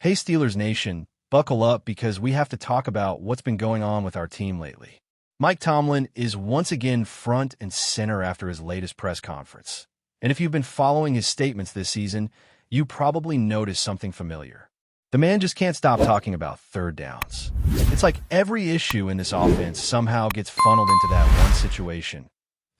Hey Steelers Nation, buckle up because we have to talk about what's been going on with our team lately. Mike Tomlin is once again front and center after his latest press conference. And if you've been following his statements this season, you probably noticed something familiar. The man just can't stop talking about third downs. It's like every issue in this offense somehow gets funneled into that one situation.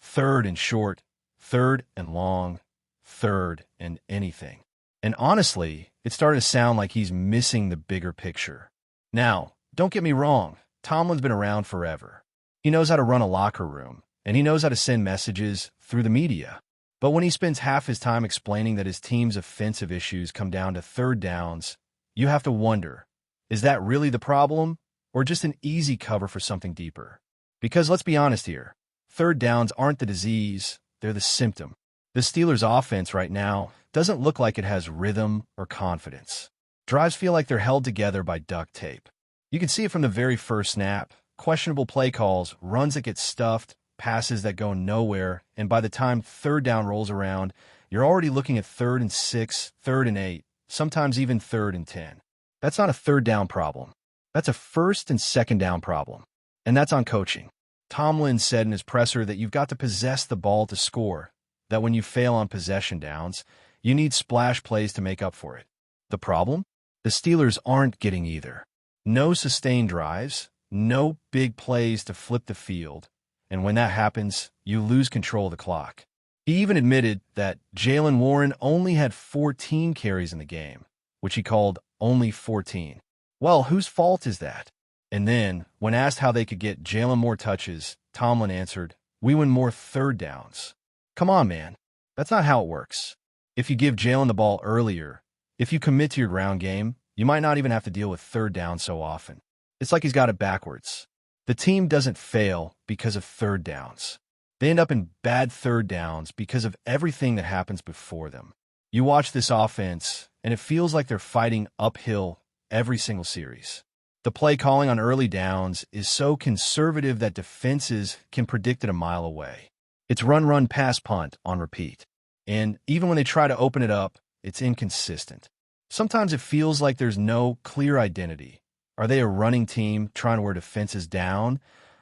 Third and short, third and long, third and anything. And honestly, it's starting to sound like he's missing the bigger picture. Now, don't get me wrong, Tomlin's been around forever. He knows how to run a locker room, and he knows how to send messages through the media. But when he spends half his time explaining that his team's offensive issues come down to third downs, you have to wonder, is that really the problem, or just an easy cover for something deeper? Because let's be honest here, third downs aren't the disease, they're the symptom. The Steelers' offense right now doesn't look like it has rhythm or confidence. Drives feel like they're held together by duct tape. You can see it from the very first snap. Questionable play calls, runs that get stuffed, passes that go nowhere, and by the time third down rolls around, you're already looking at 3rd and 6, 3rd and 8, sometimes even 3rd and 10. That's not a third down problem. That's a first and second down problem. And that's on coaching. Tomlin said in his presser that you've got to possess the ball to score, that when you fail on possession downs, you need splash plays to make up for it. The problem? The Steelers aren't getting either. No sustained drives, no big plays to flip the field, and when that happens, you lose control of the clock. He even admitted that Jaylen Warren only had 14 carries in the game, which he called only 14. Well, whose fault is that? And then, when asked how they could get Jaylen more touches, Tomlin answered, "We win more third downs." Come on, man. That's not how it works. If you give Jaylen the ball earlier, if you commit to your ground game, you might not even have to deal with third down so often. It's like he's got it backwards. The team doesn't fail because of third downs. They end up in bad third downs because of everything that happens before them. You watch this offense, and it feels like they're fighting uphill every single series. The play calling on early downs is so conservative that defenses can predict it a mile away. It's run, pass, punt on repeat. And even when they try to open it up, it's inconsistent. Sometimes it feels like there's no clear identity. Are they a running team trying to wear defenses down,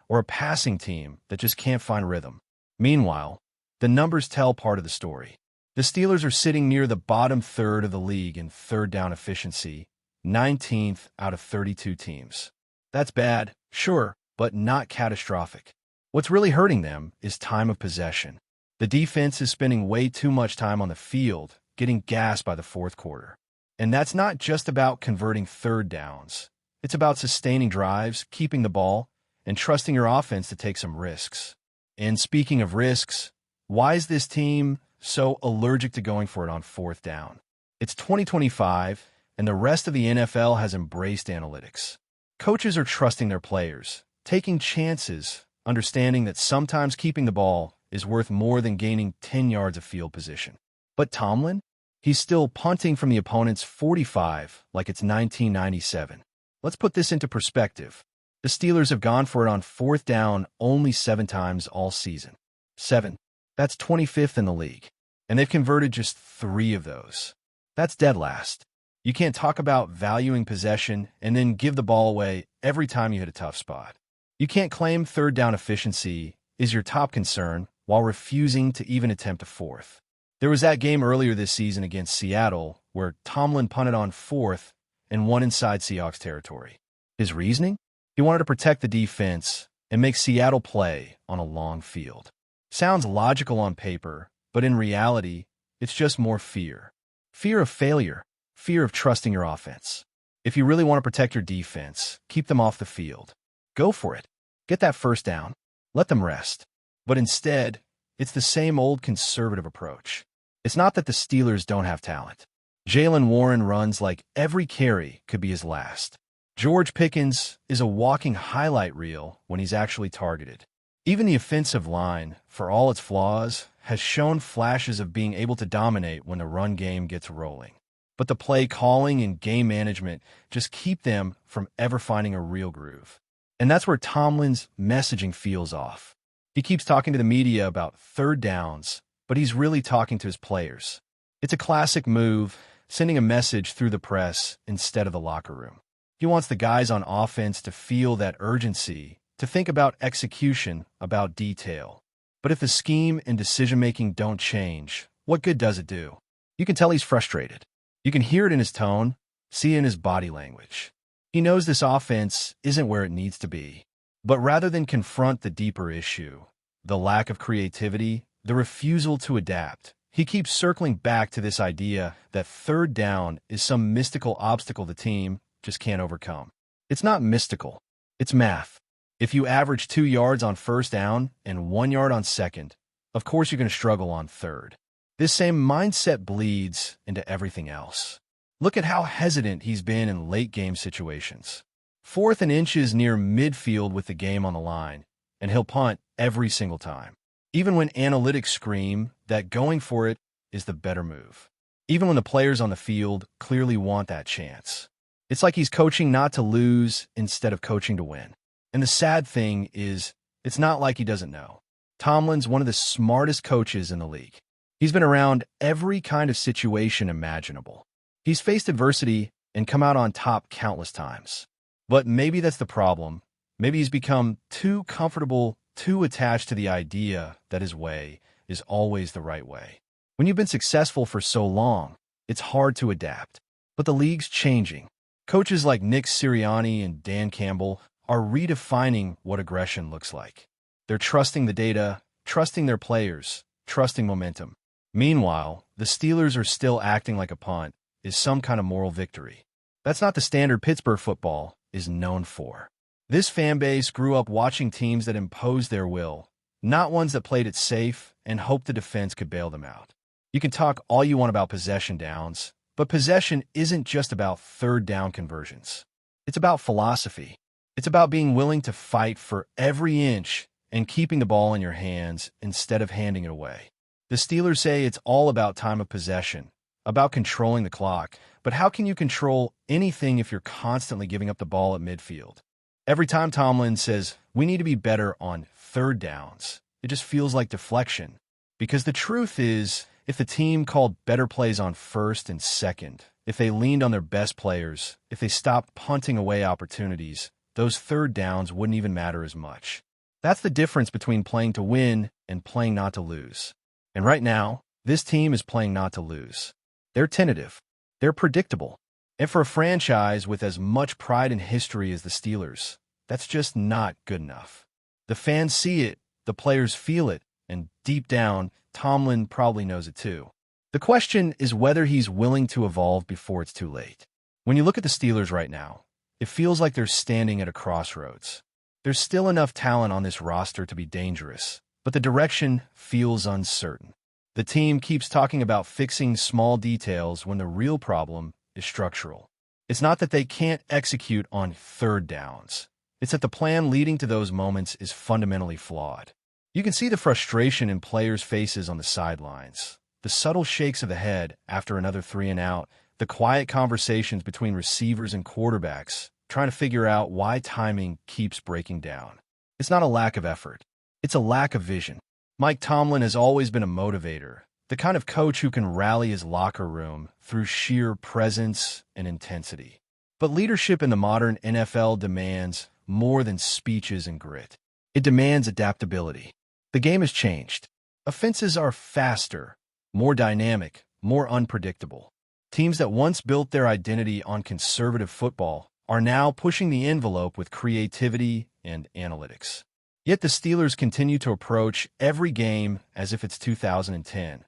or a passing team that just can't find rhythm? Meanwhile, the numbers tell part of the story. The Steelers are sitting near the bottom third of the league in third down efficiency, 19th out of 32 teams. That's bad, sure, but not catastrophic. What's really hurting them is time of possession. The defense is spending way too much time on the field, getting gassed by the fourth quarter. And that's not just about converting third downs. It's about sustaining drives, keeping the ball, and trusting your offense to take some risks. And speaking of risks, why is this team so allergic to going for it on fourth down? It's 2025, and the rest of the NFL has embraced analytics. Coaches are trusting their players, taking chances, understanding that sometimes keeping the ball is worth more than gaining 10 yards of field position. But Tomlin? He's still punting from the opponent's 45 like it's 1997. Let's put this into perspective. The Steelers have gone for it on fourth down only 7 times all season. 7. That's 25th in the league. And they've converted just 3 of those. That's dead last. You can't talk about valuing possession and then give the ball away every time you hit a tough spot. You can't claim third down efficiency is your top concern while refusing to even attempt a fourth. There was that game earlier this season against Seattle where Tomlin punted on fourth and won inside Seahawks territory. His reasoning? He wanted to protect the defense and make Seattle play on a long field. Sounds logical on paper, but in reality, it's just more fear. Fear of failure. Fear of trusting your offense. If you really want to protect your defense, keep them off the field. Go for it. Get that first down. Let them rest. But instead, it's the same old conservative approach. It's not that the Steelers don't have talent. Jaylen Warren runs like every carry could be his last. George Pickens is a walking highlight reel when he's actually targeted. Even the offensive line, for all its flaws, has shown flashes of being able to dominate when the run game gets rolling. But the play calling and game management just keep them from ever finding a real groove. And that's where Tomlin's messaging feels off. He keeps talking to the media about third downs, but he's really talking to his players. It's a classic move, sending a message through the press instead of the locker room. He wants the guys on offense to feel that urgency, to think about execution, about detail. But if the scheme and decision-making don't change, what good does it do? You can tell he's frustrated. You can hear it in his tone, see it in his body language. He knows this offense isn't where it needs to be. But rather than confront the deeper issue, the lack of creativity, the refusal to adapt, he keeps circling back to this idea that third down is some mystical obstacle the team just can't overcome. It's not mystical. It's math. If you average 2 yards on first down and 1 yard on second, of course you're going to struggle on third. This same mindset bleeds into everything else. Look at how hesitant he's been in late-game situations. 4th and inches near midfield with the game on the line, and he'll punt every single time. Even when analytics scream that going for it is the better move. Even when the players on the field clearly want that chance. It's like he's coaching not to lose instead of coaching to win. And the sad thing is, it's not like he doesn't know. Tomlin's one of the smartest coaches in the league. He's been around every kind of situation imaginable. He's faced adversity and come out on top countless times. But maybe that's the problem. Maybe he's become too comfortable, too attached to the idea that his way is always the right way. When you've been successful for so long, it's hard to adapt. But the league's changing. Coaches like Nick Sirianni and Dan Campbell are redefining what aggression looks like. They're trusting the data, trusting their players, trusting momentum. Meanwhile, the Steelers are still acting like a punt is some kind of moral victory. That's not the standard Pittsburgh football is known for. This fan base grew up watching teams that imposed their will, not ones that played it safe and hoped the defense could bail them out. You can talk all you want about possession downs, but possession isn't just about third down conversions. It's about philosophy. It's about being willing to fight for every inch and keeping the ball in your hands instead of handing it away. The Steelers say it's all about time of possession, about controlling the clock, but how can you control anything if you're constantly giving up the ball at midfield? Every time Tomlin says, we need to be better on third downs, it just feels like deflection. Because the truth is, if the team called better plays on first and second, if they leaned on their best players, if they stopped punting away opportunities, those third downs wouldn't even matter as much. That's the difference between playing to win and playing not to lose. And right now, this team is playing not to lose. They're tentative. They're predictable. And for a franchise with as much pride and history as the Steelers, that's just not good enough. The fans see it, the players feel it, and deep down, Tomlin probably knows it too. The question is whether he's willing to evolve before it's too late. When you look at the Steelers right now, it feels like they're standing at a crossroads. There's still enough talent on this roster to be dangerous, but the direction feels uncertain. The team keeps talking about fixing small details when the real problem is structural. It's not that they can't execute on third downs. It's that the plan leading to those moments is fundamentally flawed. You can see the frustration in players' faces on the sidelines, the subtle shakes of the head after another 3 and out, the quiet conversations between receivers and quarterbacks, trying to figure out why timing keeps breaking down. It's not a lack of effort. It's a lack of vision. Mike Tomlin has always been a motivator, the kind of coach who can rally his locker room through sheer presence and intensity. But leadership in the modern NFL demands more than speeches and grit. It demands adaptability. The game has changed. Offenses are faster, more dynamic, more unpredictable. Teams that once built their identity on conservative football are now pushing the envelope with creativity and analytics. Yet the Steelers continue to approach every game as if it's 2010,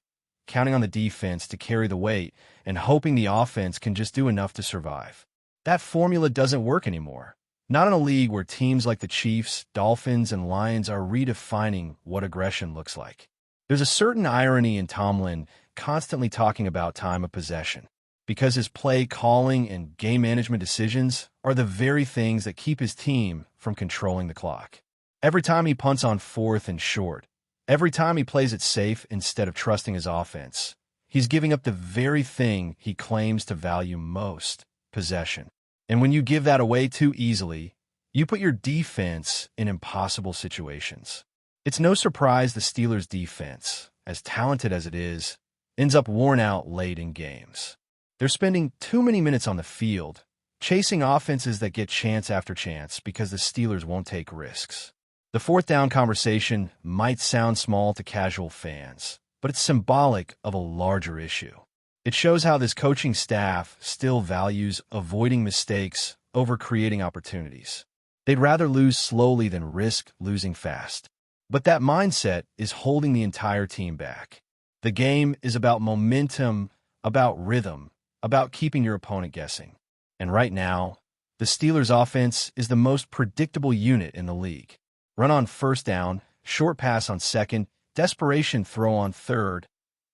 counting on the defense to carry the weight and hoping the offense can just do enough to survive. That formula doesn't work anymore. Not in a league where teams like the Chiefs, Dolphins, and Lions are redefining what aggression looks like. There's a certain irony in Tomlin constantly talking about time of possession, because his play calling and game management decisions are the very things that keep his team from controlling the clock. Every time he punts on 4th and short, every time he plays it safe instead of trusting his offense, he's giving up the very thing he claims to value most, possession. And when you give that away too easily, you put your defense in impossible situations. It's no surprise the Steelers' defense, as talented as it is, ends up worn out late in games. They're spending too many minutes on the field, chasing offenses that get chance after chance because the Steelers won't take risks. The fourth down conversation might sound small to casual fans, but it's symbolic of a larger issue. It shows how this coaching staff still values avoiding mistakes over creating opportunities. They'd rather lose slowly than risk losing fast. But that mindset is holding the entire team back. The game is about momentum, about rhythm, about keeping your opponent guessing. And right now, the Steelers' offense is the most predictable unit in the league. Run on first down, short pass on second, desperation throw on third,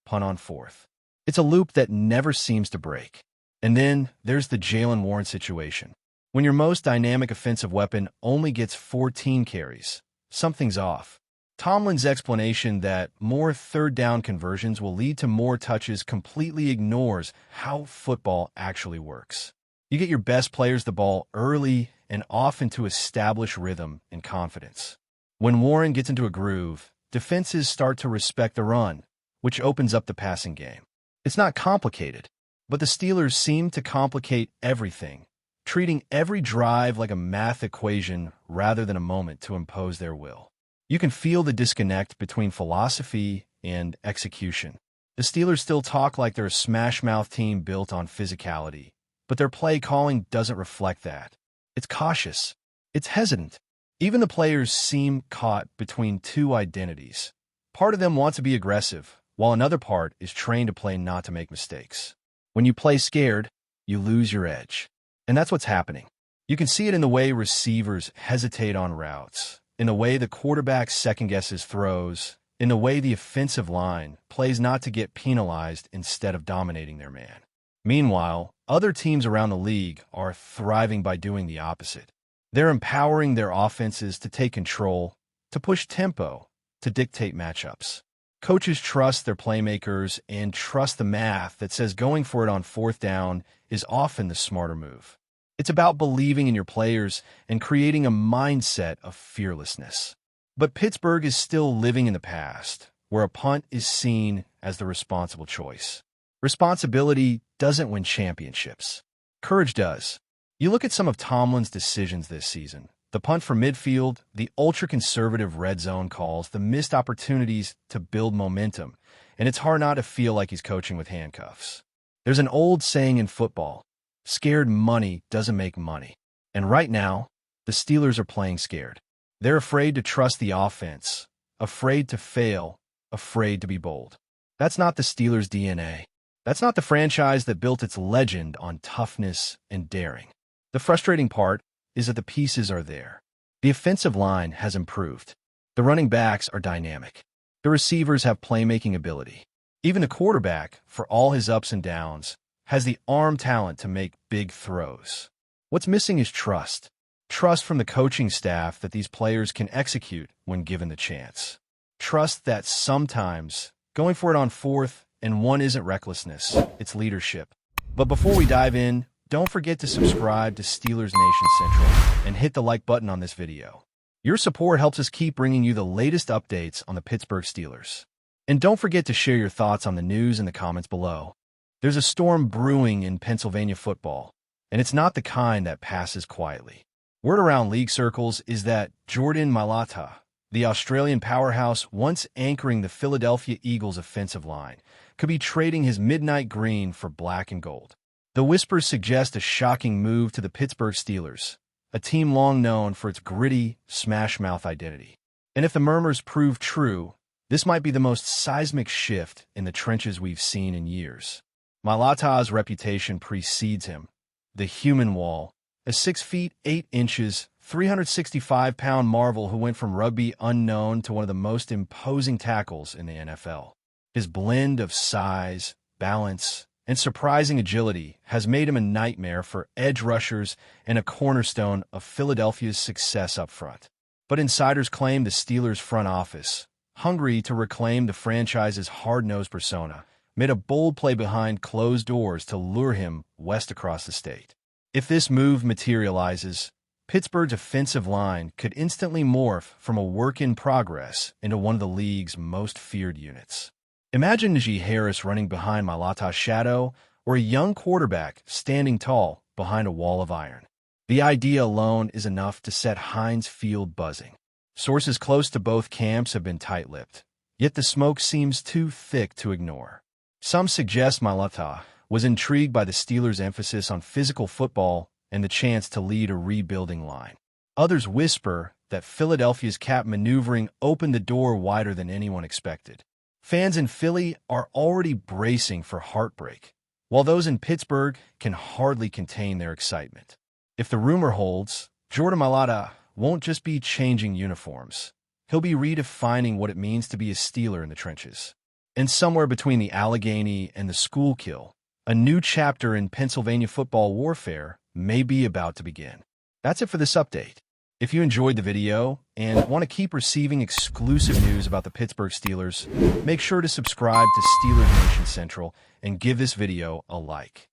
punt on fourth. It's a loop that never seems to break. And then there's the Jaylen Warren situation. When your most dynamic offensive weapon only gets 14 carries, something's off. Tomlin's explanation that more third down conversions will lead to more touches completely ignores how football actually works. You get your best players the ball early and often to establish rhythm and confidence. When Warren gets into a groove, defenses start to respect the run, which opens up the passing game. It's not complicated, but the Steelers seem to complicate everything, treating every drive like a math equation rather than a moment to impose their will. You can feel the disconnect between philosophy and execution. The Steelers still talk like they're a smash-mouth team built on physicality, but their play calling doesn't reflect that. It's cautious. It's hesitant. Even the players seem caught between two identities. Part of them wants to be aggressive, while another part is trained to play not to make mistakes. When you play scared, you lose your edge. And that's what's happening. You can see it in the way receivers hesitate on routes, in the way the quarterback second-guesses throws, in the way the offensive line plays not to get penalized instead of dominating their man. Meanwhile, other teams around the league are thriving by doing the opposite. They're empowering their offenses to take control, to push tempo, to dictate matchups. Coaches trust their playmakers and trust the math that says going for it on fourth down is often the smarter move. It's about believing in your players and creating a mindset of fearlessness. But Pittsburgh is still living in the past, where a punt is seen as the responsible choice. Responsibility doesn't win championships. Courage does. You look at some of Tomlin's decisions this season. The punt from midfield, the ultra-conservative red zone calls, the missed opportunities to build momentum, and it's hard not to feel like he's coaching with handcuffs. There's an old saying in football, scared money doesn't make money. And right now, the Steelers are playing scared. They're afraid to trust the offense, afraid to fail, afraid to be bold. That's not the Steelers' DNA. That's not the franchise that built its legend on toughness and daring. The frustrating part is that the pieces are there. The offensive line has improved. The running backs are dynamic. The receivers have playmaking ability. Even the quarterback, for all his ups and downs, has the arm talent to make big throws. What's missing is trust. Trust from the coaching staff that these players can execute when given the chance. Trust that sometimes going for it on fourth and one isn't recklessness, it's leadership. But before we dive in, don't forget to subscribe to Steelers Nation Central and hit the like button on this video. Your support helps us keep bringing you the latest updates on the Pittsburgh Steelers. And don't forget to share your thoughts on the news in the comments below. There's a storm brewing in Pennsylvania football, and it's not the kind that passes quietly. Word around league circles is that Jordan Mailata, the Australian powerhouse once anchoring the Philadelphia Eagles offensive line, could be trading his midnight green for black and gold. The whispers suggest a shocking move to the Pittsburgh Steelers, a team long known for its gritty, smash-mouth identity. And if the murmurs prove true, this might be the most seismic shift in the trenches we've seen in years. Mailata's reputation precedes him. The human wall, a 6 feet 8 inches, 365-pound marvel who went from rugby unknown to one of the most imposing tackles in the NFL. His blend of size, balance, and surprising agility has made him a nightmare for edge rushers and a cornerstone of Philadelphia's success up front. But insiders claim the Steelers' front office, hungry to reclaim the franchise's hard-nosed persona, made a bold play behind closed doors to lure him west across the state. If this move materializes, Pittsburgh's offensive line could instantly morph from a work in progress into one of the league's most feared units. Imagine Najee Harris running behind Mailata's shadow, or a young quarterback standing tall behind a wall of iron. The idea alone is enough to set Heinz Field buzzing. Sources close to both camps have been tight-lipped, yet the smoke seems too thick to ignore. Some suggest Mailata was intrigued by the Steelers' emphasis on physical football and the chance to lead a rebuilding line. Others whisper that Philadelphia's cap maneuvering opened the door wider than anyone expected. Fans in Philly are already bracing for heartbreak, while those in Pittsburgh can hardly contain their excitement. If the rumor holds, Jordan Mailata won't just be changing uniforms. He'll be redefining what it means to be a Steeler in the trenches. And somewhere between the Allegheny and the Schuylkill, a new chapter in Pennsylvania football warfare may be about to begin. That's it for this update. If you enjoyed the video and want to keep receiving exclusive news about the Pittsburgh Steelers, make sure to subscribe to Steelers Nation Central and give this video a like.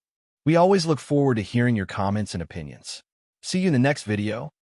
We always look forward to hearing your comments and opinions. See you in the next video.